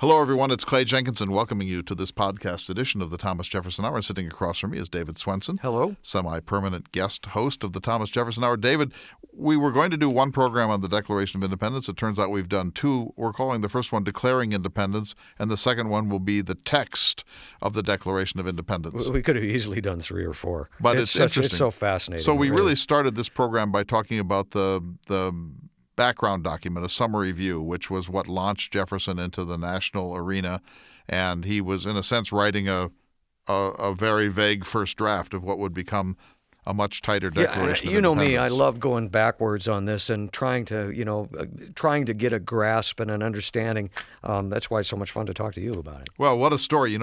Hello, everyone. It's Clay Jenkinson welcoming you to this podcast edition of the Thomas Jefferson Hour. Sitting across from me is David Swenson. Hello. Semi-permanent guest host of the Thomas Jefferson Hour. David, we were going to do one program on the Declaration of Independence. It turns out we've done two. We're calling the first one Declaring Independence, and the second one will be the text of the Declaration of Independence. We could have easily done 3 or 4. But it's interesting. It's so fascinating. So we really started this program by talking about the background document, a summary view, which was what launched Jefferson into the national arena. And he was, in a sense, writing a very vague first draft of what would become a much tighter Declaration of Independence. You know me, I love going backwards on this and trying to get a grasp and an understanding. That's why it's so much fun to talk to you about it. Well, what a story.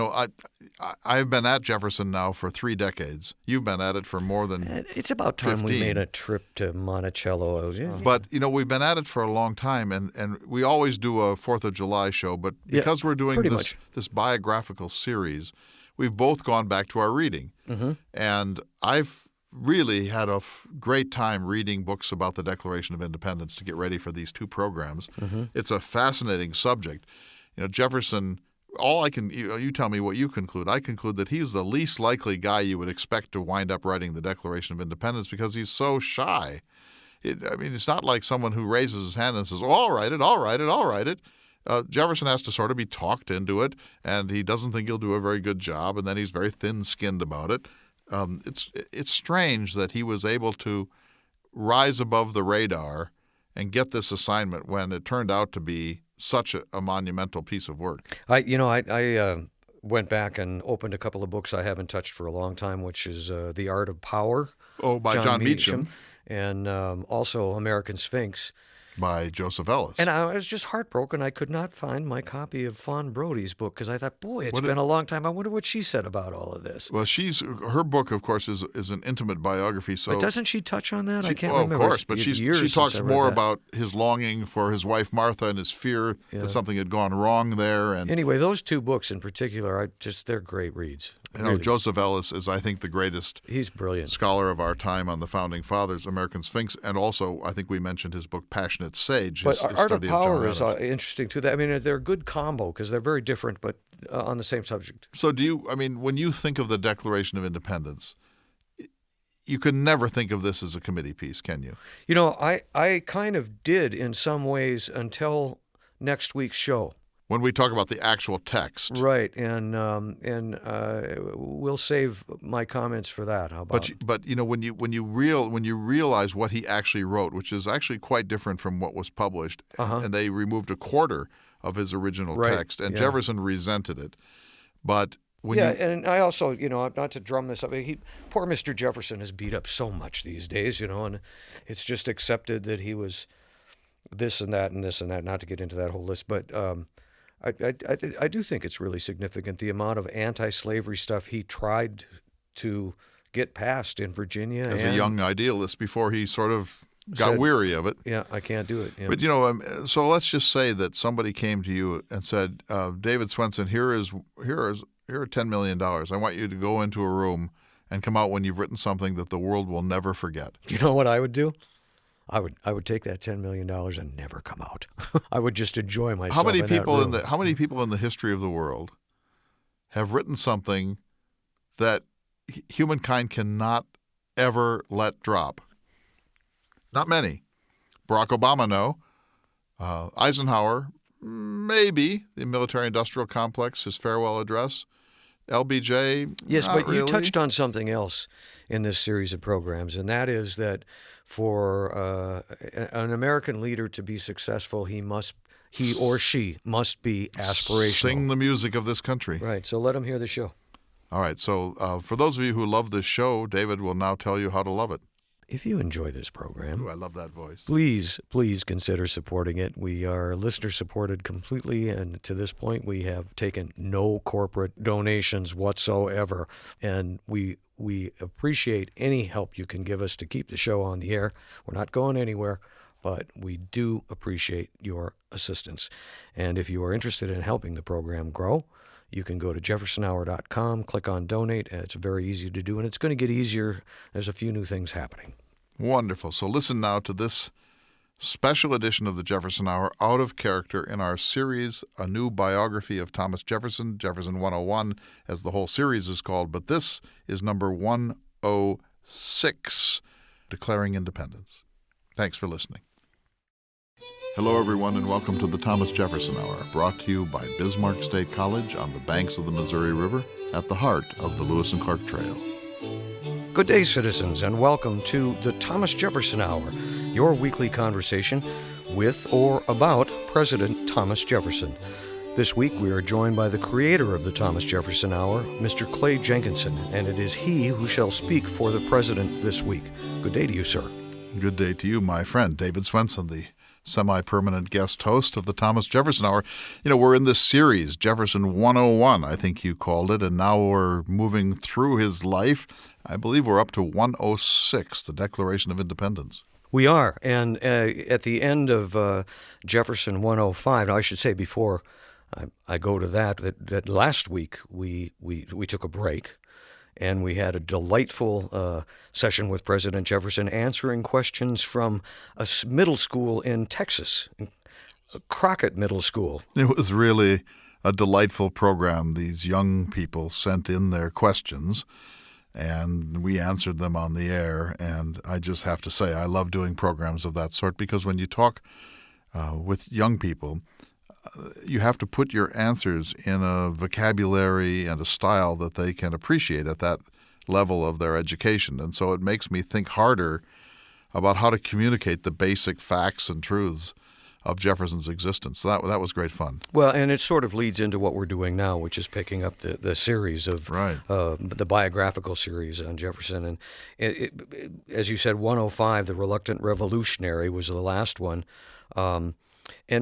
I've been at Jefferson now for 3 decades. You've been at it for more than 15. It's about time we made a trip to Monticello. But, we've been at it for a long time, and we always do a 4th of July show. But because we're doing this biographical series, we've both gone back to our reading. Mm-hmm. And I've really had a great time reading books about the Declaration of Independence to get ready for these 2 programs. Mm-hmm. It's a fascinating subject. Jefferson, you tell me what you conclude. I conclude that he's the least likely guy you would expect to wind up writing the Declaration of Independence because he's so shy. It's not like someone who raises his hand and says, oh, I'll write it. Jefferson has to sort of be talked into it, and he doesn't think he'll do a very good job, and then he's very thin-skinned about it. It's strange that he was able to rise above the radar and get this assignment when it turned out to be such a monumental piece of work. I went back and opened a couple of books I haven't touched for a long time, which is The Art of Power. Oh, by John Meacham. And also American Sphinx. By Joseph Ellis. And I was just heartbroken. I could not find my copy of Fawn Brody's book because I thought, boy, it's been a long time. I wonder what she said about all of this. Well, her book, of course, is an intimate biography. So, but doesn't she touch on that? I can't remember. Of course, but she talks more about his longing for his wife Martha and his fear that something had gone wrong there. And anyway, those 2 books in particular, they're great reads. Really. Joseph Ellis is, I think, the greatest He's brilliant. scholar of our time on the Founding Fathers, American Sphinx, and also I think we mentioned his book, Passionate Sage. But Art of Power is interesting, too. They're a good combo because they're very different, but on the same subject. So when you think of the Declaration of Independence, you can never think of this as a committee piece, can you? I kind of did in some ways until next week's show. When we talk about the actual text, right? And we'll save my comments for that. How about? But when you realize what he actually wrote, which is actually quite different from what was published, and they removed a quarter of his original text, and Jefferson resented it. But and I also, not to drum this up, poor Mr. Jefferson is beat up so much these days, and it's just accepted that he was this and that and this and that. Not to get into that whole list, but. I do think it's really significant, the amount of anti-slavery stuff he tried to get passed in Virginia. As a young idealist before he sort of got weary of it. Yeah, I can't do it. Yeah. But, so let's just say that somebody came to you and said, David Swenson, here are $10 million. I want you to go into a room and come out when you've written something that the world will never forget. You know what I would do? I would take that $10 million and never come out. I would just enjoy myself. How many people in the history of the world have written something that humankind cannot ever let drop? Not many. Barack Obama, no. Eisenhower, maybe. The military-industrial complex, his farewell address. LBJ, yes, but really. You touched on something else in this series of programs, and that is that for an American leader to be successful, he or she must be aspirational. Sing the music of this country. Right, so let him hear the show. All right, so for those of you who love this show, David will now tell you how to love it. If you enjoy this program, I love that voice. Please consider supporting it. We are listener-supported completely, and to this point, we have taken no corporate donations whatsoever. And we appreciate any help you can give us to keep the show on the air. We're not going anywhere, but we do appreciate your assistance. And if you are interested in helping the program grow, you can go to jeffersonhour.com, click on Donate, and it's very easy to do, and it's going to get easier. There's a few new things happening. Wonderful. So listen now to this special edition of the Jefferson Hour, Out of Character, in our series, A New Biography of Thomas Jefferson, Jefferson 101, as the whole series is called. But this is number 106, Declaring Independence. Thanks for listening. Hello, everyone, and welcome to the Thomas Jefferson Hour, brought to you by Bismarck State College on the banks of the Missouri River, at the heart of the Lewis and Clark Trail. Good day, citizens, and welcome to the Thomas Jefferson Hour, your weekly conversation with or about President Thomas Jefferson. This week, we are joined by the creator of the Thomas Jefferson Hour, Mr. Clay Jenkinson, and it is he who shall speak for the president this week. Good day to you, sir. Good day to you, my friend, David Swenson, the semi-permanent guest host of the Thomas Jefferson Hour. You know, we're in this series, Jefferson 101, I think you called it, and now we're moving through his life. I believe we're up to 106, the Declaration of Independence. We are, and at the end of Jefferson 105, I should say before I go to that last week we took a break, and we had a delightful session with President Jefferson answering questions from a middle school in Texas, Crockett Middle School. It was really a delightful program. These young people sent in their questions, and we answered them on the air. And I just have to say, I love doing programs of that sort, because when you talk with young people, you have to put your answers in a vocabulary and a style that they can appreciate at that level of their education. And so it makes me think harder about how to communicate the basic facts and truths of Jefferson's existence. So that was great fun. Well, and it sort of leads into what we're doing now, which is picking up the series of the biographical series on Jefferson. And as you said, 105, The Reluctant Revolutionary, was the last one. And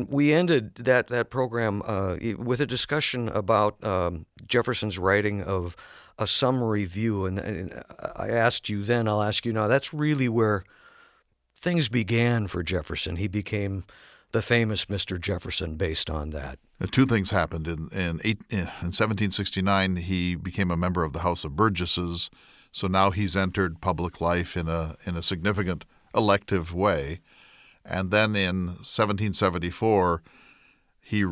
we ended that program with a discussion about Jefferson's writing of a summary view. And I asked you then, I'll ask you now, that's really where things began for Jefferson. He became the famous Mr. Jefferson based on that. Two things happened. In 1769, he became a member of the House of Burgesses. So now he's entered public life in a significant elective way. And then in 1774, he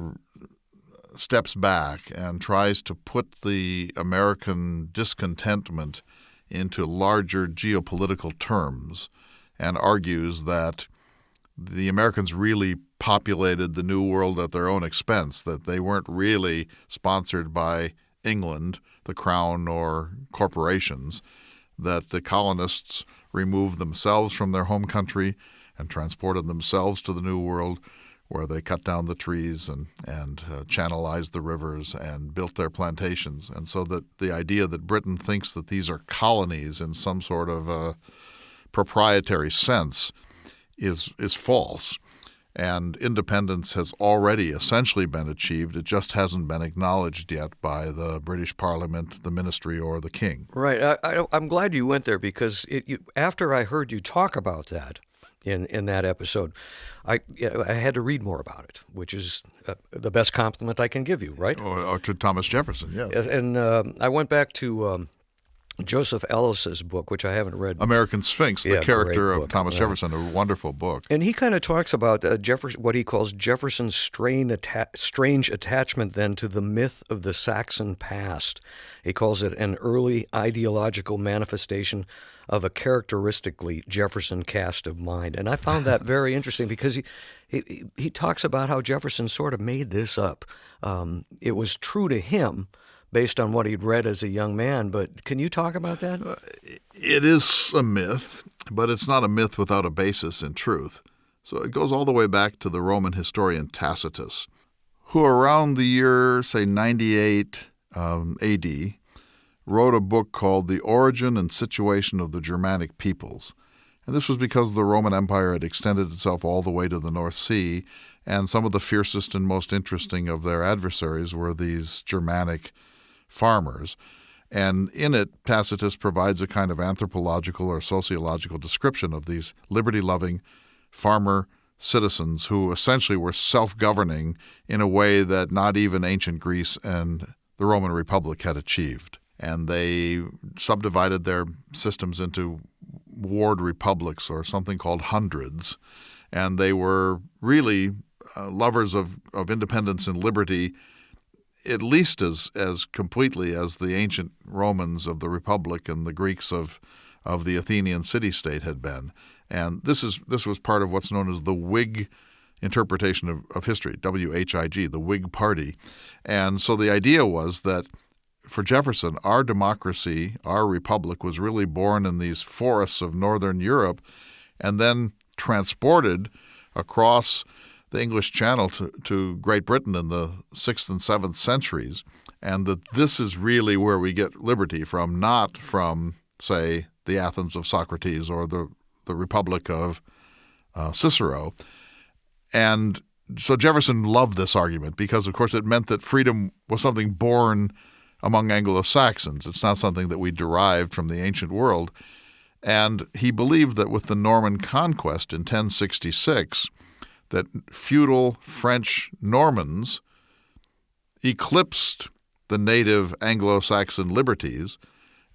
steps back and tries to put the American discontentment into larger geopolitical terms, and argues that the Americans really populated the New World at their own expense, that they weren't really sponsored by England, the crown, or corporations, that the colonists removed themselves from their home country and transported themselves to the New World, where they cut down the trees and channelized the rivers and built their plantations. And so that the idea that Britain thinks that these are colonies in some sort of proprietary sense is false. And independence has already essentially been achieved. It just hasn't been acknowledged yet by the British Parliament, the ministry, or the king. Right. I'm glad you went there, because after I heard you talk about that in that episode, I had to read more about it, which is the best compliment I can give you, right? Or to Thomas Jefferson, yes. And I went back to Joseph Ellis's book, which I haven't read. American Sphinx, the character of Thomas Jefferson, a wonderful book. And he kind of talks about what he calls Jefferson's strange attachment then to the myth of the Saxon past. He calls it an early ideological manifestation of a characteristically Jefferson cast of mind. And I found that very interesting, because he talks about how Jefferson sort of made this up. It was true to him, based on what he'd read as a young man. But can you talk about that? It is a myth, but it's not a myth without a basis in truth. So it goes all the way back to the Roman historian Tacitus, who around the year, say, 98 A.D., wrote a book called The Origin and Situation of the Germanic Peoples. And this was because the Roman Empire had extended itself all the way to the North Sea, and some of the fiercest and most interesting of their adversaries were these Germanic farmers. And in it, Tacitus provides a kind of anthropological or sociological description of these liberty-loving farmer citizens who essentially were self-governing in a way that not even ancient Greece and the Roman Republic had achieved. And they subdivided their systems into ward republics, or something called hundreds. and they were really lovers of independence and liberty, at least as completely as the ancient Romans of the Republic and the Greeks of the Athenian city-state had been. And this was part of what's known as the Whig interpretation of history, WHIG, the Whig Party. And so the idea was that for Jefferson, our democracy, our republic, was really born in these forests of northern Europe and then transported across the English Channel to Great Britain in the 6th and 7th centuries, and that this is really where we get liberty from, not from, say, the Athens of Socrates or the Republic of Cicero. And so Jefferson loved this argument because, of course, it meant that freedom was something born among Anglo-Saxons. It's not something that we derived from the ancient world. And he believed that with the Norman conquest in 1066, that feudal French Normans eclipsed the native Anglo-Saxon liberties,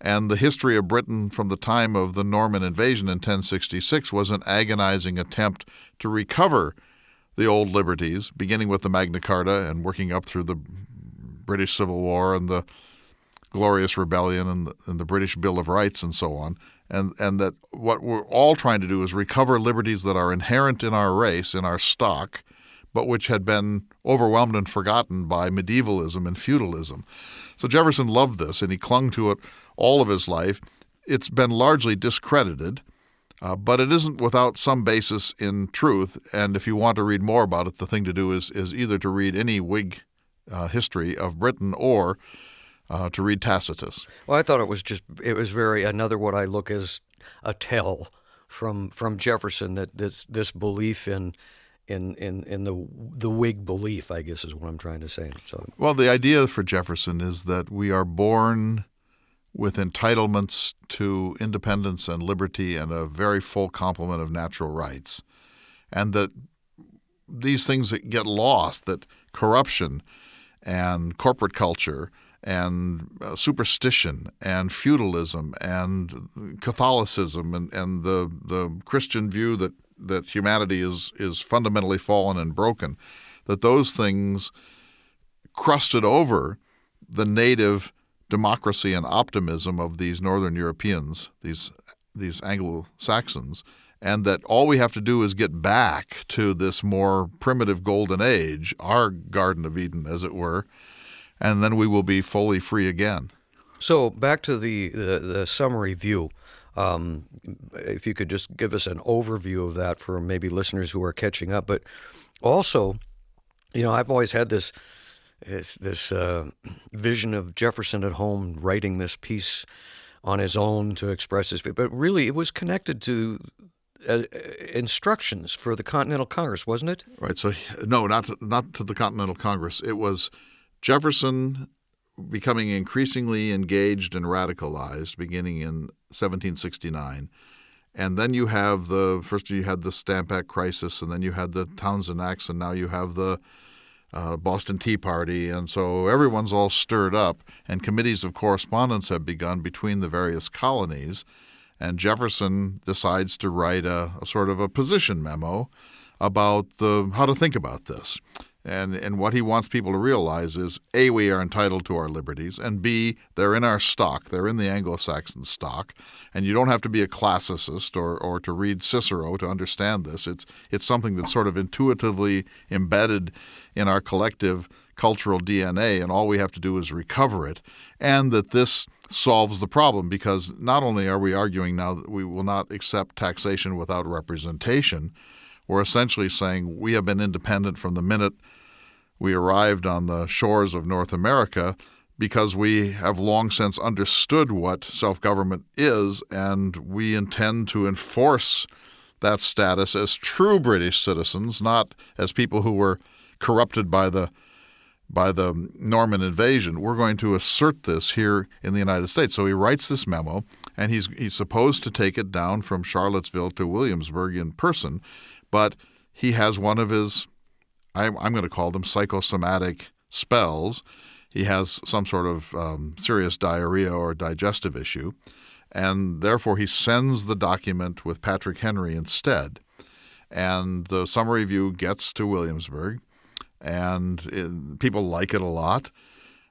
and the history of Britain from the time of the Norman invasion in 1066 was an agonizing attempt to recover the old liberties, beginning with the Magna Carta and working up through the British Civil War and the Glorious Rebellion and the British Bill of Rights and so on. And that what we're all trying to do is recover liberties that are inherent in our race, in our stock, but which had been overwhelmed and forgotten by medievalism and feudalism. So Jefferson loved this, and he clung to it all of his life. It's been largely discredited, but it isn't without some basis in truth. And if you want to read more about it, the thing to do is either to read any Whig history of Britain or to read Tacitus. Well, I thought it was very another what I look as a tell from Jefferson, that this belief in the Whig belief, I guess is what I'm trying to say. So, well, the idea for Jefferson is that we are born with entitlements to independence and liberty and a very full complement of natural rights, and that these things that get lost, that corruption and corporate culture and superstition and feudalism and Catholicism and the Christian view that humanity is fundamentally fallen and broken, that those things crusted over the native democracy and optimism of these Northern Europeans, these Anglo-Saxons, and that all we have to do is get back to this more primitive golden age, our Garden of Eden, as it were, and then we will be fully free again. So back to the summary view. If you could just give us an overview of that for maybe listeners who are catching up. But also, I've always had this vision of Jefferson at home writing this piece on his own to express his, but really it was connected to instructions for the Continental Congress, wasn't it? Right. So no, not to the Continental Congress. It was Jefferson becoming increasingly engaged and radicalized beginning in 1769. And then you have first you had the Stamp Act crisis, and then you had the Townshend Acts, and now you have the Boston Tea Party. And so everyone's all stirred up, and committees of correspondence have begun between the various colonies. And Jefferson decides to write a sort of a position memo about how to think about this. And what he wants people to realize is, A, we are entitled to our liberties, and B, they're in our stock. They're in the Anglo-Saxon stock. And you don't have to be a classicist or to read Cicero to understand this. It's something that's sort of intuitively embedded in our collective cultural DNA, and all we have to do is recover it. And that this solves the problem, because not only are we arguing now that we will not accept taxation without representation, we're essentially saying we have been independent from the minute we arrived on the shores of North America, because we have long since understood what self-government is, and we intend to enforce that status as true British citizens, not as people who were corrupted by the Norman invasion. We're going to assert this here in the United States. So he writes this memo, and he's supposed to take it down from Charlottesville to Williamsburg in person, but he has one of his, I'm going to call them psychosomatic spells. He has some sort of serious diarrhea or digestive issue, and therefore he sends the document with Patrick Henry instead. And the summer review gets to Williamsburg, and people like it a lot,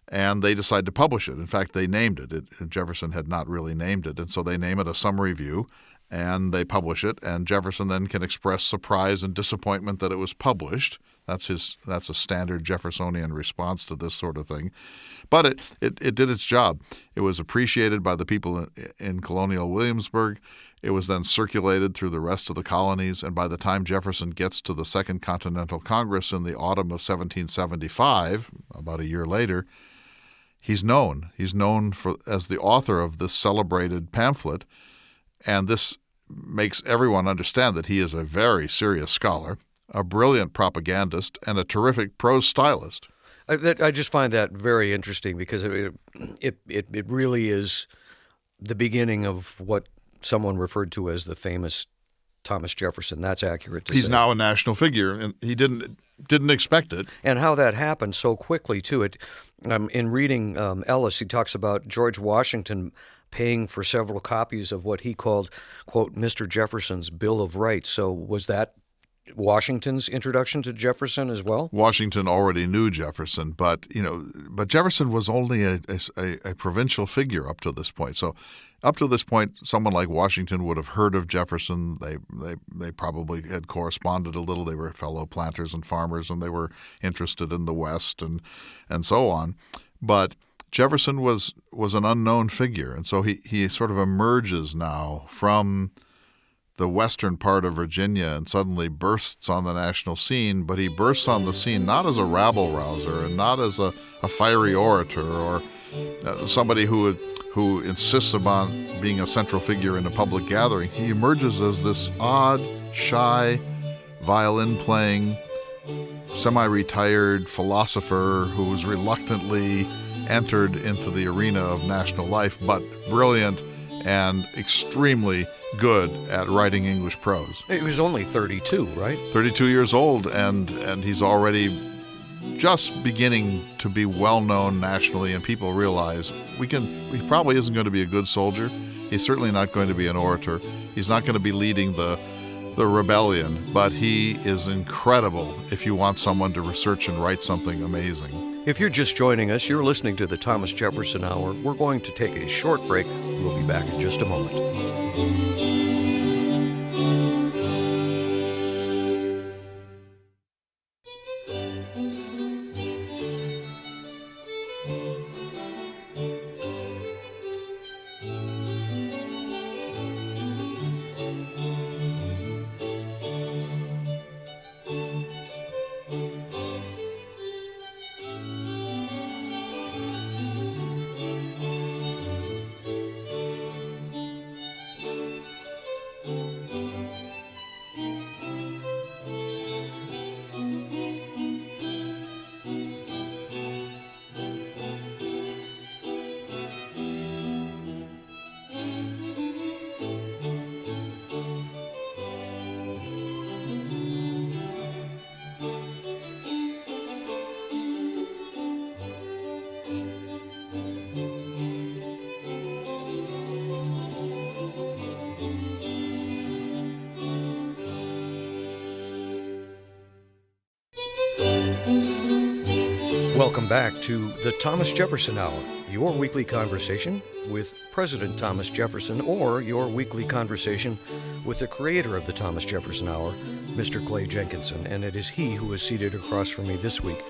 and they decide to publish it. In fact, they named it. Jefferson had not really named it, and so they name it a summer review, and they publish it, and Jefferson then can express surprise and disappointment that it was published. That's a standard Jeffersonian response to this sort of thing. But it did its job. It was appreciated by the people in colonial Williamsburg. It was then circulated through the rest of the colonies, and by the time Jefferson gets to the Second Continental Congress in the autumn of 1775, about a year later, he's known. He's known as the author of this celebrated pamphlet, and this makes everyone understand that he is a very serious scholar, a brilliant propagandist, and a terrific prose stylist. I just find that very interesting because it really is the beginning of what someone referred to as the famous Thomas Jefferson. That's accurate to say. He's now a national figure, and he didn't expect it. And how that happened so quickly, too. In reading Ellis, he talks about George Washington paying for several copies of what he called, quote, Mr. Jefferson's Bill of Rights. So was that Washington's introduction to Jefferson as well? Washington already knew Jefferson, but Jefferson was only a provincial figure up to this point. So up to this point, someone like Washington would have heard of Jefferson. They probably had corresponded a little. They were fellow planters and farmers, and they were interested in the West and so on. But Jefferson was an unknown figure, and so he sort of emerges now from the western part of Virginia and suddenly bursts on the national scene, but he bursts on the scene not as a rabble-rouser and not as a fiery orator or somebody who insists upon being a central figure in a public gathering. He emerges as this odd, shy, violin-playing, semi-retired philosopher who's reluctantly entered into the arena of national life, but brilliant and extremely good at writing English prose. He was only 32, right? 32 years old, and he's already just beginning to be well-known nationally, and people realize he probably isn't going to be a good soldier. He's certainly not going to be an orator. He's not going to be leading the rebellion, but he is incredible if you want someone to research and write something amazing. If you're just joining us, you're listening to the Thomas Jefferson Hour. We're going to take a short break. We'll be back in just a moment. Welcome back to the Thomas Jefferson Hour, your weekly conversation with President Thomas Jefferson, or your weekly conversation with the creator of the Thomas Jefferson Hour, Mr. Clay Jenkinson. And it is he who is seated across from me this week.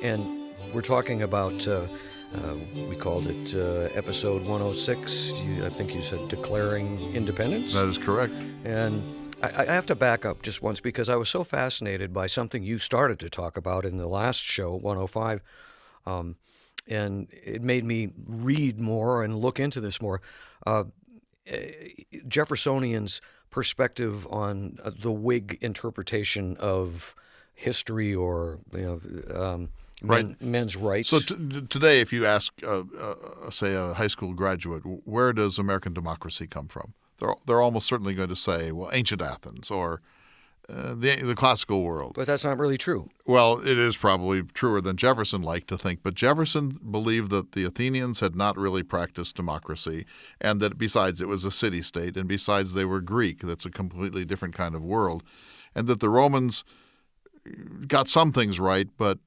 And we're talking about, we called it episode 106. I think you said Declaring Independence. That is correct. And I have to back up just once because I was so fascinated by something you started to talk about in the last show, 105, and it made me read more and look into this more. Jeffersonians' perspective on the Whig interpretation of history or men's rights. So today, if you ask, say, a high school graduate, where does American democracy come from? They're almost certainly going to say, well, ancient Athens, or the classical world. But that's not really true. Well, it is probably truer than Jefferson liked to think, but Jefferson believed that the Athenians had not really practiced democracy, and that besides it was a city-state, and besides they were Greek, that's a completely different kind of world, and that the Romans got some things right, but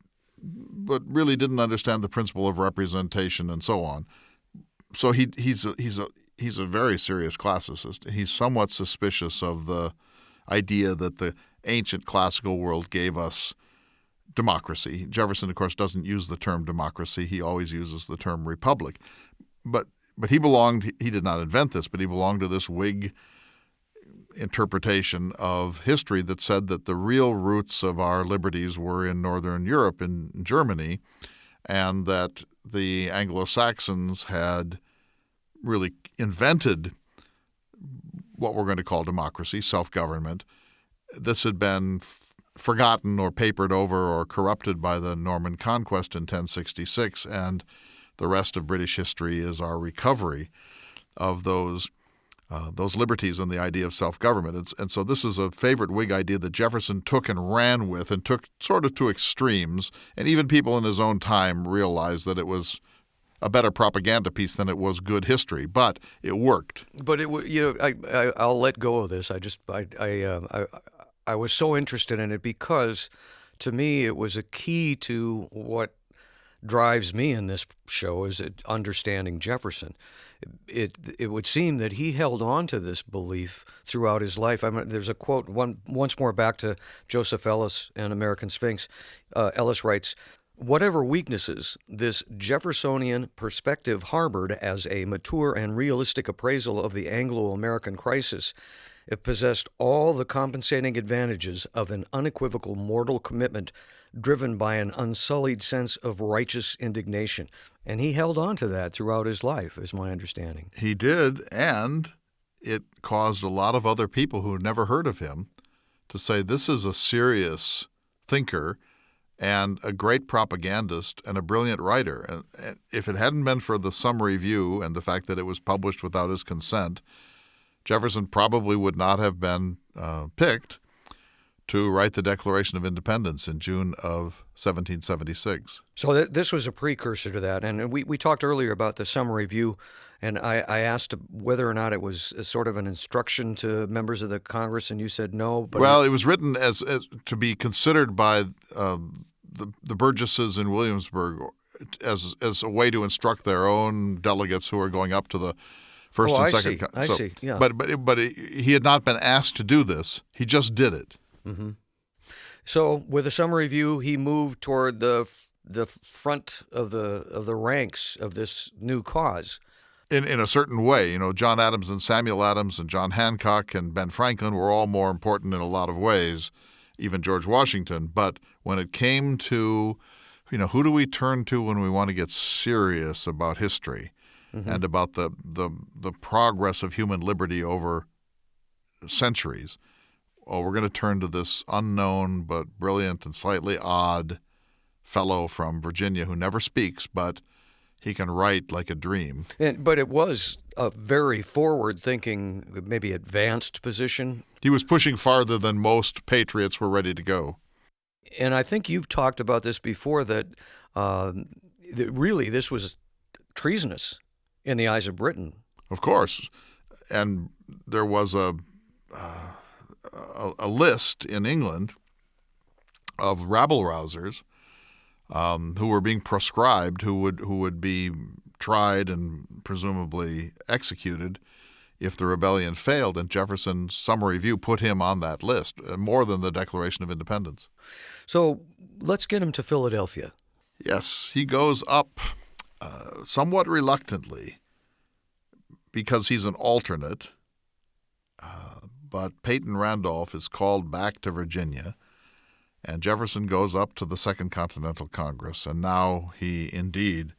really didn't understand the principle of representation and so on. So he's a very serious classicist. He's somewhat suspicious of the idea that the ancient classical world gave us democracy. Jefferson, of course, doesn't use the term democracy. He always uses the term republic. But he did not invent this, but he belonged to this Whig interpretation of history that said that the real roots of our liberties were in Northern Europe, in Germany, and that the Anglo-Saxons had really invented what we're going to call democracy, self-government. This had been forgotten or papered over or corrupted by the Norman conquest in 1066, and the rest of British history is our recovery of those liberties and the idea of self-government. And so this is a favorite Whig idea that Jefferson took and ran with and took sort of to extremes. And even people in his own time realized that it was a better propaganda piece than it was good history, but it worked. But I'll let go of this. I was so interested in it because, to me, it was a key to what drives me in this show is understanding Jefferson. It would seem that he held on to this belief throughout his life. There's a quote once more back to Joseph Ellis and American Sphinx. Ellis writes, "Whatever weaknesses this Jeffersonian perspective harbored as a mature and realistic appraisal of the Anglo-American crisis, it possessed all the compensating advantages of an unequivocal moral commitment driven by an unsullied sense of righteous indignation." And he held on to that throughout his life, is my understanding. He did, and it caused a lot of other people who had never heard of him to say this is a serious thinker and a great propagandist and a brilliant writer. And if it hadn't been for the summary view and the fact that it was published without his consent, Jefferson probably would not have been picked to write the Declaration of Independence in June of 1776. So this was a precursor to that. And we talked earlier about the summary view, and I asked whether or not it was sort of an instruction to members of the Congress, and you said no. But well, it was written as to be considered by the burgesses in Williamsburg as a way to instruct their own delegates who are going up to the first and second. I see. Yeah. But he had not been asked to do this. He just did it. Mm-hmm. So with a summary view, he moved toward the front of the ranks of this new cause. In a certain way, John Adams and Samuel Adams and John Hancock and Ben Franklin were all more important in a lot of ways, even George Washington. But when it came to, who do we turn to when we want to get serious about history and about the progress of human liberty over centuries? Well, we're going to turn to this unknown but brilliant and slightly odd fellow from Virginia who never speaks, but he can write like a dream. But it was a very forward-thinking, maybe advanced position. He was pushing farther than most patriots were ready to go. And I think you've talked about this before, that really this was treasonous in the eyes of Britain. Of course. And there was a list in England of rabble-rousers who were being proscribed, who would be tried and presumably executed if the rebellion failed. And Jefferson's summary view put him on that list, more than the Declaration of Independence. So let's get him to Philadelphia. Yes, he goes up somewhat reluctantly because he's an alternate. But Peyton Randolph is called back to Virginia, and Jefferson goes up to the Second Continental Congress, and now he indeed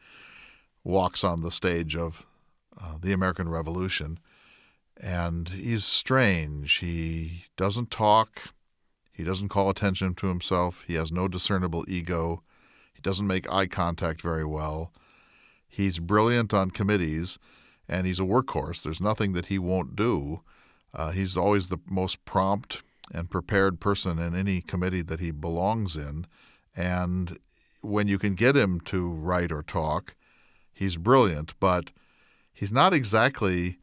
walks on the stage of the American Revolution. And he's strange. He doesn't talk. He doesn't call attention to himself. He has no discernible ego. He doesn't make eye contact very well. He's brilliant on committees, and he's a workhorse. There's nothing that he won't do. He's always the most prompt. and prepared person in any committee that he belongs in. And when you can get him to write or talk, he's brilliant, but he's not exactly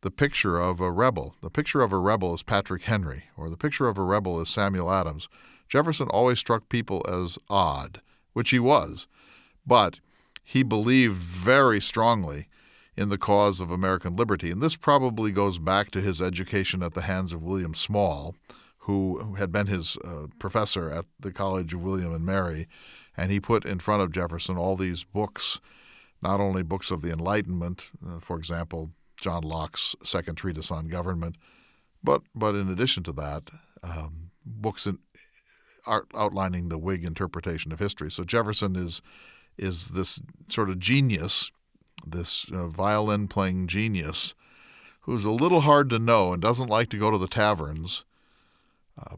the picture of a rebel. The picture of a rebel is Patrick Henry, or the picture of a rebel is Samuel Adams. Jefferson always struck people as odd, which he was, but he believed very strongly in the cause of American liberty. And this probably goes back to his education at the hands of William Small, who had been his professor at the College of William and Mary. And he put in front of Jefferson all these books, not only books of the Enlightenment, for example, John Locke's Second Treatise on Government, but in addition to that, books outlining the Whig interpretation of history. So Jefferson is this sort of genius, this violin-playing genius, who's a little hard to know and doesn't like to go to the taverns,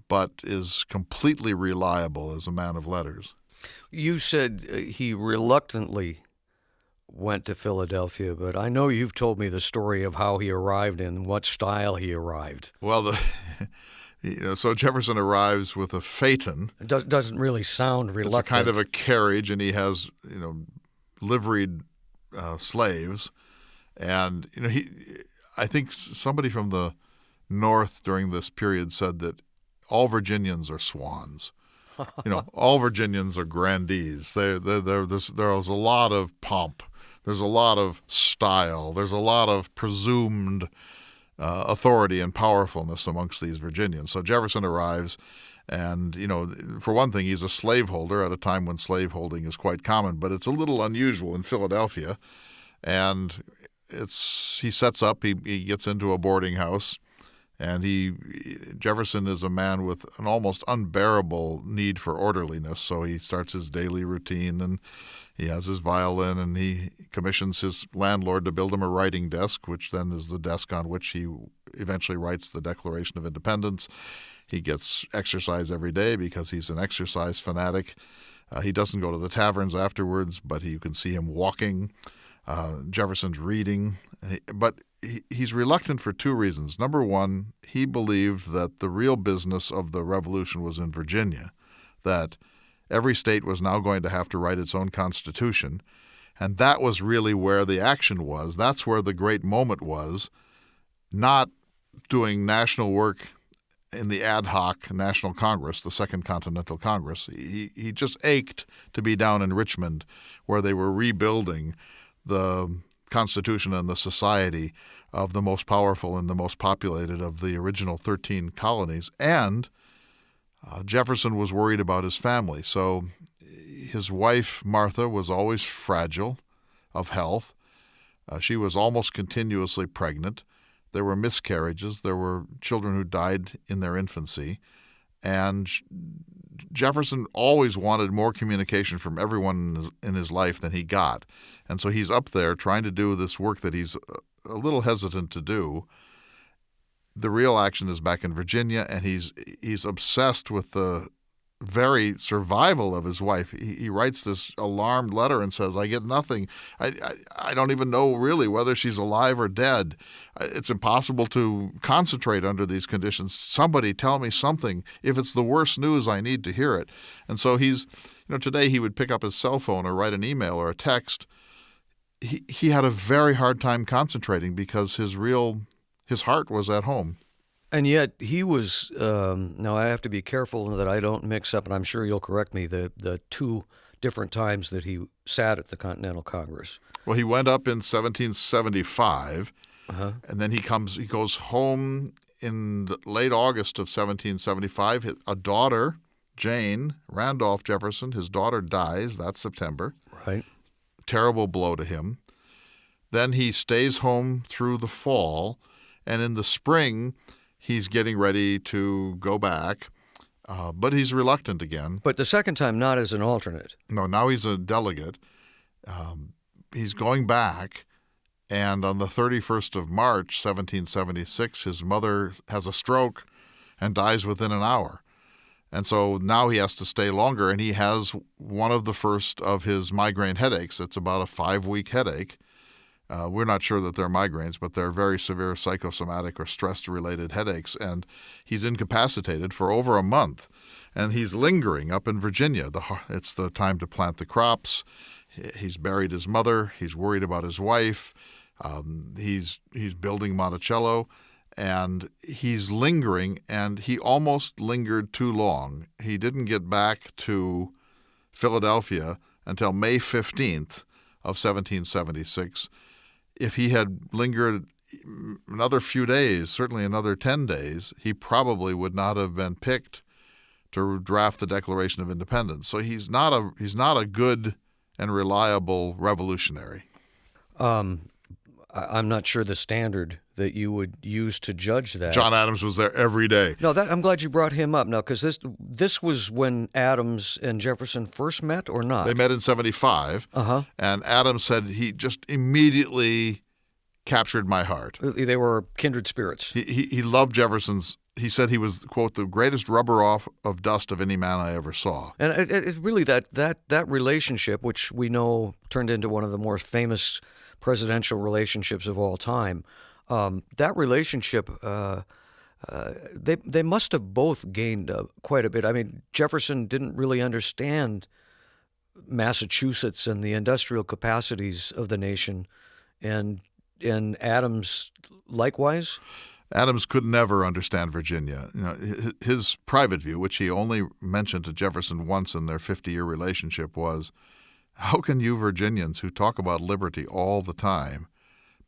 but is completely reliable as a man of letters. You said he reluctantly went to Philadelphia, but I know you've told me the story of how he arrived and what style he arrived. Well, so Jefferson arrives with a phaeton. It doesn't really sound reluctant. It's a kind of a carriage, and he has liveried slaves, and I think somebody from the North during this period said that all Virginians are swans. All Virginians are grandees. There's a lot of pomp. There's a lot of style. There's a lot of presumed authority and powerfulness amongst these Virginians. So Jefferson arrives, and, for one thing, he's a slaveholder at a time when slaveholding is quite common, but it's a little unusual in Philadelphia. And he sets up, he gets into a boarding house, and Jefferson is a man with an almost unbearable need for orderliness. So he starts his daily routine, and he has his violin, and he commissions his landlord to build him a writing desk, which then is the desk on which he eventually writes the Declaration of Independence. He gets exercise every day because he's an exercise fanatic. He doesn't go to the taverns afterwards, but you can see him walking. Jefferson's reading. But he's reluctant for two reasons. Number one, he believed that the real business of the Revolution was in Virginia, that every state was now going to have to write its own constitution, and that was really where the action was. That's where the great moment was, not doing national work in the ad hoc National Congress, the Second Continental Congress. He just ached to be down in Richmond, where they were rebuilding the Constitution and the society of the most powerful and the most populated of the original 13 colonies. And Jefferson was worried about his family. So his wife, Martha, was always fragile of health. She was almost continuously pregnant. There were miscarriages. There were children who died in their infancy. And Jefferson always wanted more communication from everyone in his life than he got. And so he's up there trying to do this work that he's a little hesitant to do. The real action is back in Virginia, and he's obsessed with the very survival of his wife. He writes this alarmed letter and says, I get nothing. I don't even know really whether she's alive or dead. It's impossible to concentrate under these conditions. Somebody tell me something. If it's the worst news, I need to hear it. And so today he would pick up his cell phone or write an email or a text. He had a very hard time concentrating because his heart was at home. And yet he was, now I have to be careful that I don't mix up, and I'm sure you'll correct me, the two different times that he sat at the Continental Congress. Well, he went up in 1775, and then he goes home in late August of 1775. A daughter, Jane Randolph Jefferson, his daughter dies that September. Right. Terrible blow to him. Then he stays home through the fall, and in the spring he's getting ready to go back, but he's reluctant again. But the second time, not as an alternate. No, now he's a delegate. He's going back, and on the 31st of March, 1776, his mother has a stroke and dies within an hour. And so now he has to stay longer, and he has one of the first of his migraine headaches. It's about a 5-week headache. We're not sure that they're migraines, but they're very severe psychosomatic or stress-related headaches. And he's incapacitated for over a month. And he's lingering up in Virginia. It's the time to plant the crops. He's buried his mother. He's worried about his wife. He's building Monticello. And he's lingering, and he almost lingered too long. He didn't get back to Philadelphia until May 15th of 1776. If he had lingered another few days, certainly another 10 days, he probably would not have been picked to draft the Declaration of Independence. So he's not a good and reliable revolutionary. I'm not sure the standard that you would use to judge that. John Adams was there every day. No, I'm glad you brought him up now, because this was when Adams and Jefferson first met, or not? They met in 75, and Adams said he just immediately captured my heart. They were kindred spirits. He loved Jefferson's. He said he was, quote, the greatest rubber off of dust of any man I ever saw. And it really, that relationship, which we know turned into one of the more famous presidential relationships of all time, that relationship, they must have both gained quite a bit. I mean, Jefferson didn't really understand Massachusetts and the industrial capacities of the nation, and Adams likewise. Adams could never understand Virginia. His private view, which he only mentioned to Jefferson once in their 50-year relationship, was, how can you Virginians who talk about liberty all the time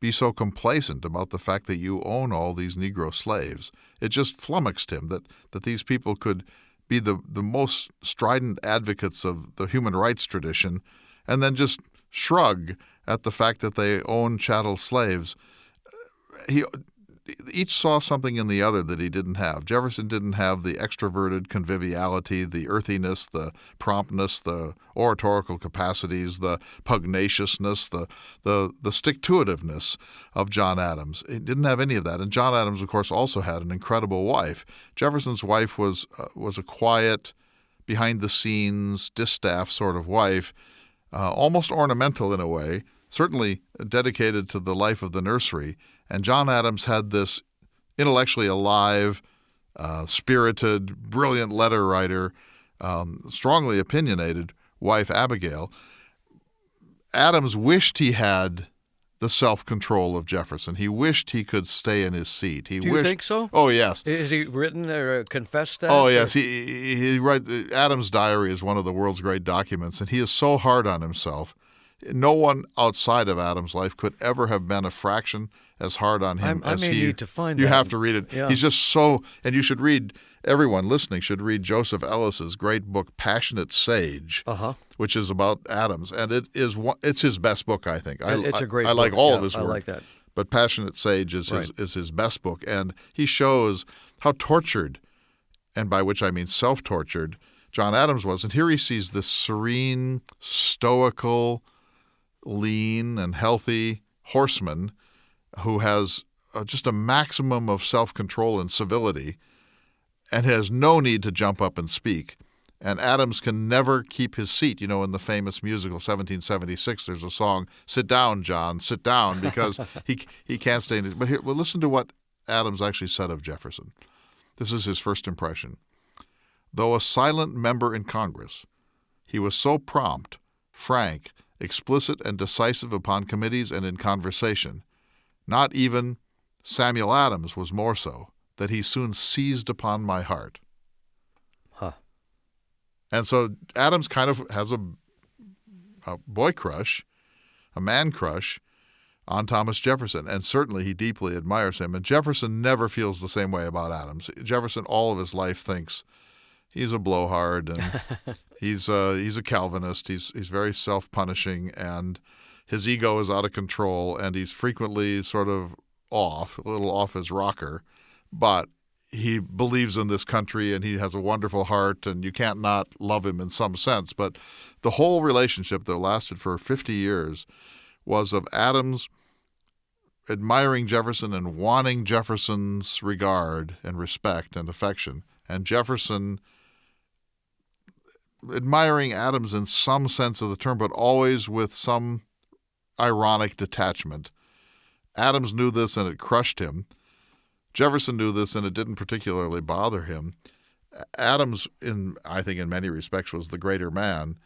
be so complacent about the fact that you own all these Negro slaves? It just flummoxed him that these people could be the most strident advocates of the human rights tradition and then just shrug at the fact that they own chattel slaves. Each saw something in the other that he didn't have. Jefferson didn't have the extroverted conviviality, the earthiness, the promptness, the oratorical capacities, the pugnaciousness, the stick-to-itiveness of John Adams. He didn't have any of that. And John Adams, of course, also had an incredible wife. Jefferson's wife was a quiet, behind-the-scenes, distaff sort of wife, almost ornamental in a way, certainly dedicated to the life of the nursery. And John Adams had this intellectually alive, spirited, brilliant letter writer, strongly opinionated wife, Abigail. Adams wished he had the self-control of Jefferson. He wished he could stay in his seat. Do you think so? Oh, yes. Has he written or confessed that? Oh, yes. He Adams' diary is one of the world's great documents, and he is so hard on himself. No one outside of Adams' life could ever have been a fraction as hard on him as he. I may need to find you that. You have to read it. Yeah. He's just so, and you should read, everyone listening should read Joseph Ellis's great book, Passionate Sage, which is about Adams. And it's his best book, I think. It's a great book. I like all of his work. I like that. But Passionate Sage is his best book. And he shows how tortured, and by which I mean self-tortured, John Adams was. And here he sees this serene, stoical, lean and healthy horseman who has just a maximum of self-control and civility and has no need to jump up and speak. And Adams can never keep his seat. In the famous musical 1776, there's a song, "Sit down, John, sit down," because he can't stay in his... But here, well, listen to what Adams actually said of Jefferson. This is his first impression. Though a silent member in Congress, he was so prompt, frank, explicit and decisive upon committees and in conversation. Not even Samuel Adams was more so, that he soon seized upon my heart. And so Adams kind of has a boy crush, a man crush on Thomas Jefferson, and certainly he deeply admires him. And Jefferson never feels the same way about Adams. Jefferson all of his life thinks he's a blowhard and he's a Calvinist. He's very self-punishing, and his ego is out of control, and he's frequently sort of a little off his rocker. But he believes in this country, and he has a wonderful heart, and you can't not love him in some sense. But the whole relationship that lasted for 50 years was of Adams admiring Jefferson and wanting Jefferson's regard and respect and affection, and Jefferson admiring Adams in some sense of the term, but always with some ironic detachment. Adams knew this and it crushed him. Jefferson knew this and it didn't particularly bother him. Adams, I think in many respects, was the greater man.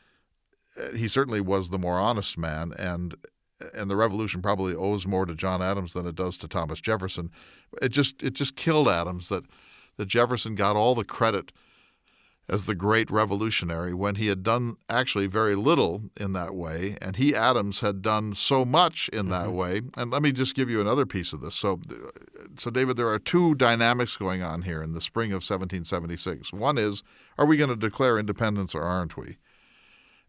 He certainly was the more honest man, and the Revolution probably owes more to John Adams than it does to Thomas Jefferson. It just killed Adams that Jefferson got all the credit as the great revolutionary when he had done actually very little in that way, and Adams, had done so much in that way. And let me just give you another piece of this. So David, there are two dynamics going on here in the spring of 1776. One is, are we going to declare independence or aren't we?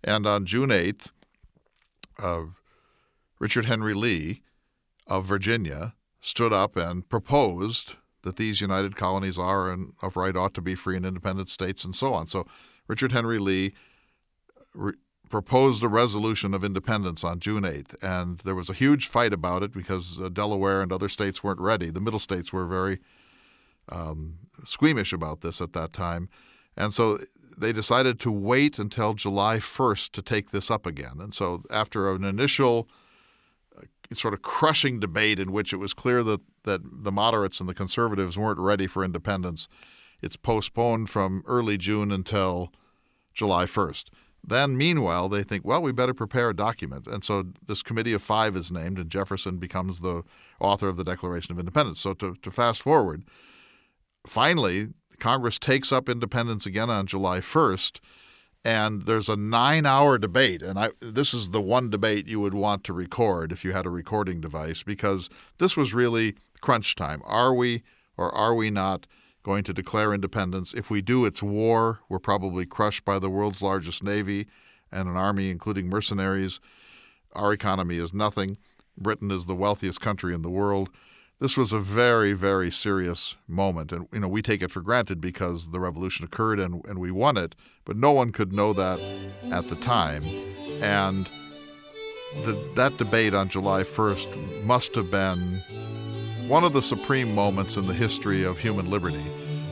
And on June 8th, Richard Henry Lee of Virginia stood up and proposed that these united colonies are and of right ought to be free and independent states and so on. So Richard Henry Lee proposed a resolution of independence on June 8th, and there was a huge fight about it because Delaware and other states weren't ready. The middle states were very squeamish about this at that time, and so they decided to wait until July 1st to take this up again. And so after an initial sort of crushing debate in which it was clear that the moderates and the conservatives weren't ready for independence, it's postponed from early June until July 1st. Then, meanwhile, they think, well, we better prepare a document. And so this Committee of Five is named, and Jefferson becomes the author of the Declaration of Independence. So to fast forward, finally, Congress takes up independence again on July 1st, and there's a 9-hour debate. And this is the one debate you would want to record if you had a recording device, because this was really crunch time. Are we or are we not going to declare independence? If we do, it's war. We're probably crushed by the world's largest navy and an army, including mercenaries. Our economy is nothing. Britain is the wealthiest country in the world. This was a very, very serious moment. And, we take it for granted because the revolution occurred and we won it, but no one could know that at the time. And that debate on July 1st must have been one of the supreme moments in the history of human liberty.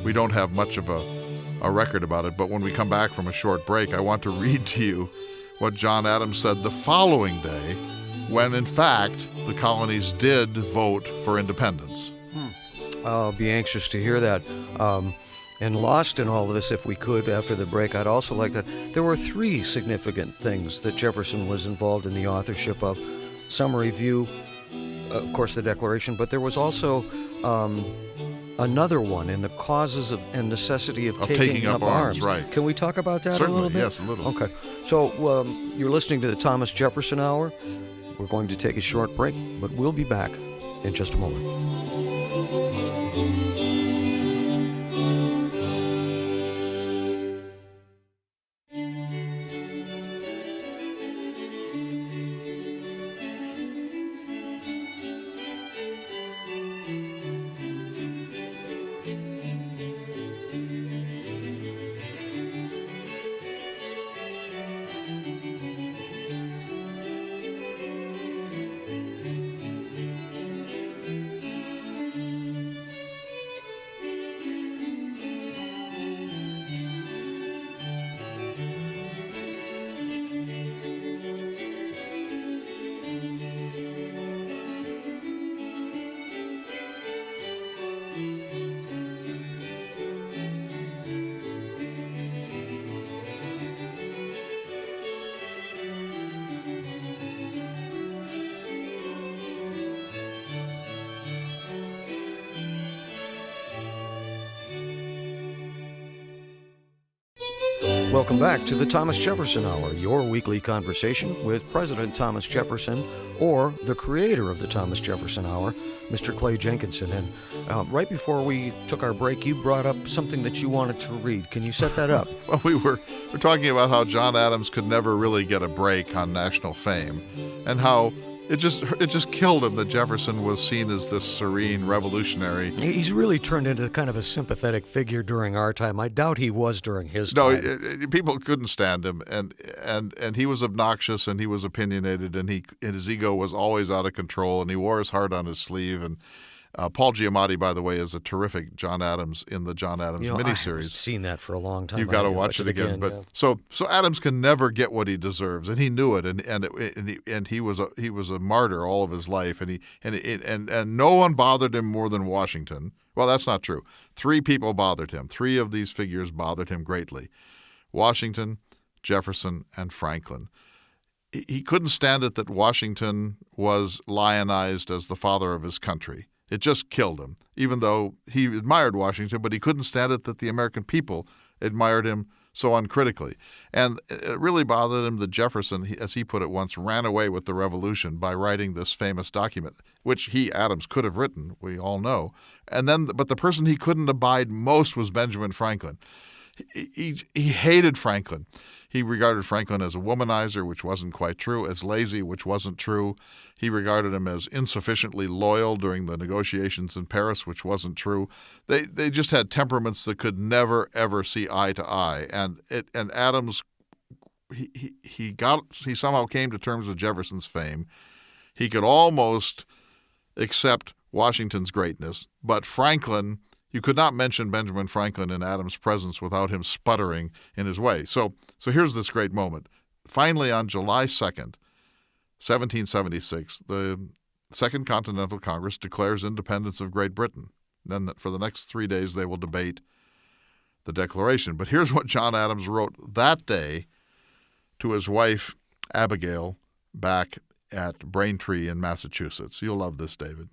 We don't have much of a record about it, but when we come back from a short break, I want to read to you what John Adams said the following day, when, in fact, the colonies did vote for independence. I'll be anxious to hear that. And lost in all of this, if we could, after the break, I'd also like that. There were 3 significant things that Jefferson was involved in the authorship of. Summary view, of course, the Declaration, but there was also another one in the causes and necessity of taking up arms. Right. Can we talk about that Certainly, a little bit? Yes, a little. Okay. So you're listening to the Thomas Jefferson Hour. We're going to take a short break, but we'll be back in just a moment. Welcome back to the Thomas Jefferson Hour, your weekly conversation with President Thomas Jefferson, or the creator of the Thomas Jefferson Hour, Mr. Clay Jenkinson. And right before we took our break, you brought up something that you wanted to read. Can you set that up? Well, we're talking about how John Adams could never really get a break on national fame, and how it just killed him that Jefferson was seen as this serene revolutionary. He's really turned into kind of a sympathetic figure during our time. I doubt he was during his time. No, people couldn't stand him, and he was obnoxious, and he was opinionated, and his ego was always out of control, and he wore his heart on his sleeve, Paul Giamatti, by the way, is a terrific John Adams in the John Adams miniseries. I've seen that for a long time. You've got to watch it again. But so Adams can never get what he deserves, and he knew it. And he was a martyr all of his life, and no one bothered him more than Washington. Well, that's not true. 3 people bothered him. 3 of these figures bothered him greatly: Washington, Jefferson, and Franklin. He couldn't stand it that Washington was lionized as the father of his country. It just killed him, even though he admired Washington, but he couldn't stand it that the American people admired him so uncritically. And it really bothered him that Jefferson, as he put it once, ran away with the revolution by writing this famous document, which he, Adams, could have written, we all know. But the person he couldn't abide most was Benjamin Franklin. He hated Franklin. He regarded Franklin as a womanizer, which wasn't quite true, as lazy, which wasn't true. He regarded him as insufficiently loyal during the negotiations in Paris, which wasn't true. They just had temperaments that could never, ever see eye to eye. And Adams, he somehow came to terms with Jefferson's fame. He could almost accept Washington's greatness, but Franklin, you could not mention Benjamin Franklin in Adams' presence without him sputtering in his way. So here's this great moment. Finally, on July 2nd, 1776, the Second Continental Congress declares independence of Great Britain. Then for the next 3 days, they will debate the Declaration. But here's what John Adams wrote that day to his wife, Abigail, back at Braintree in Massachusetts. You'll love this, David.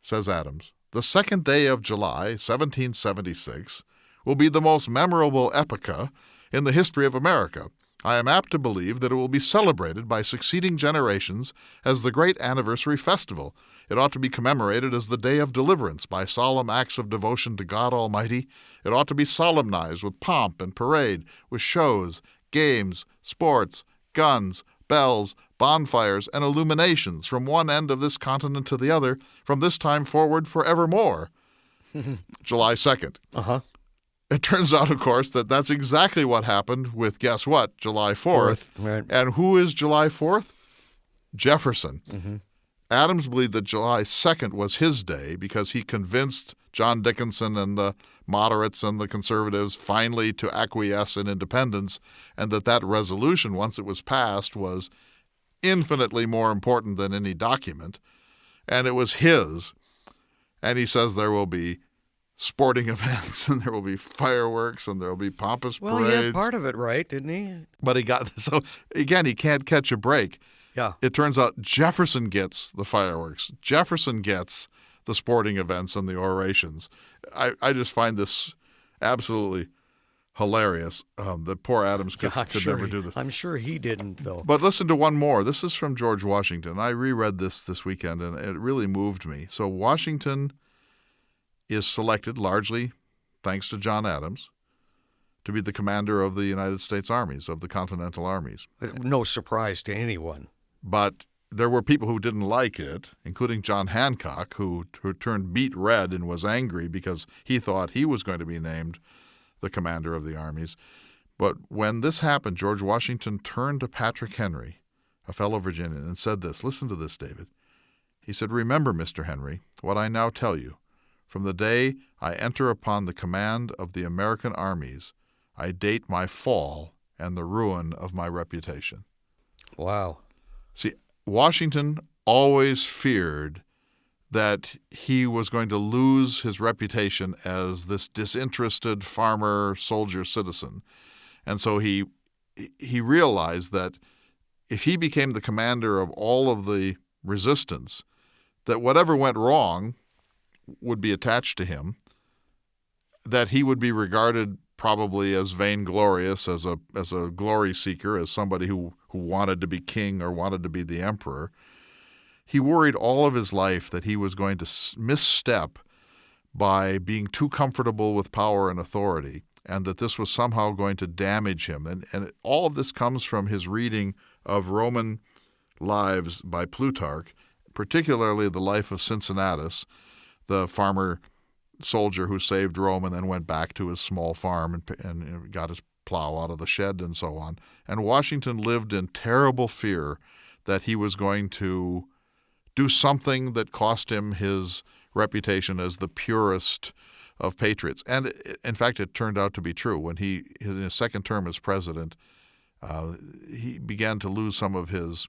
Says Adams, "The 2nd day of July, 1776, will be the most memorable epocha in the history of America. I am apt to believe that it will be celebrated by succeeding generations as the great anniversary festival. It ought to be commemorated as the Day of Deliverance by solemn acts of devotion to God Almighty. It ought to be solemnized with pomp and parade, with shows, games, sports, guns, bells, bonfires, and illuminations from one end of this continent to the other, from this time forward forevermore." July 2nd. It turns out, of course, that that's exactly what happened with, guess what, July 4th. Right. And who is July 4th? Jefferson. Adams believed that July 2nd was his day because he convinced John Jenkinson and the moderates and the conservatives finally to acquiesce in independence, and that resolution, once it was passed, was infinitely more important than any document, and it was his. And he says there will be sporting events, and there will be fireworks, and there will be pompous parades. Well, he had part of it right, didn't he? But so again, he can't catch a break. Yeah. It turns out Jefferson gets the fireworks. Jefferson gets the sporting events and the orations. I just find this absolutely hilarious. That poor Adams could never do this. I'm sure he didn't, though. But listen to one more. This is from George Washington. I reread this weekend, and it really moved me. So Washington is selected, largely thanks to John Adams, to be the commander of the United States armies, of the Continental armies. No surprise to anyone. But there were people who didn't like it, including John Hancock, who turned beet red and was angry because he thought he was going to be named the commander of the armies. But when this happened, George Washington turned to Patrick Henry, a fellow Virginian, and said this. Listen to this, David. He said, "Remember, Mr. Henry, what I now tell you. From the day I enter upon the command of the American armies, I date my fall and the ruin of my reputation." Wow. See, Washington always feared that he was going to lose his reputation as this disinterested farmer, soldier, citizen. And so he realized that if he became the commander of all of the resistance, that whatever went wrong would be attached to him, that he would be regarded probably as vainglorious, as a glory seeker, as somebody who wanted to be king or wanted to be the emperor. He worried all of his life that he was going to misstep by being too comfortable with power and authority, and that this was somehow going to damage him. And all of this comes from his reading of Roman lives by Plutarch, particularly the life of Cincinnatus, the farmer soldier who saved Rome and then went back to his small farm and got his plow out of the shed and so on. And Washington lived in terrible fear that he was going to do something that cost him his reputation as the purest of patriots. And in fact, it turned out to be true. When in his second term as president, he began to lose some of his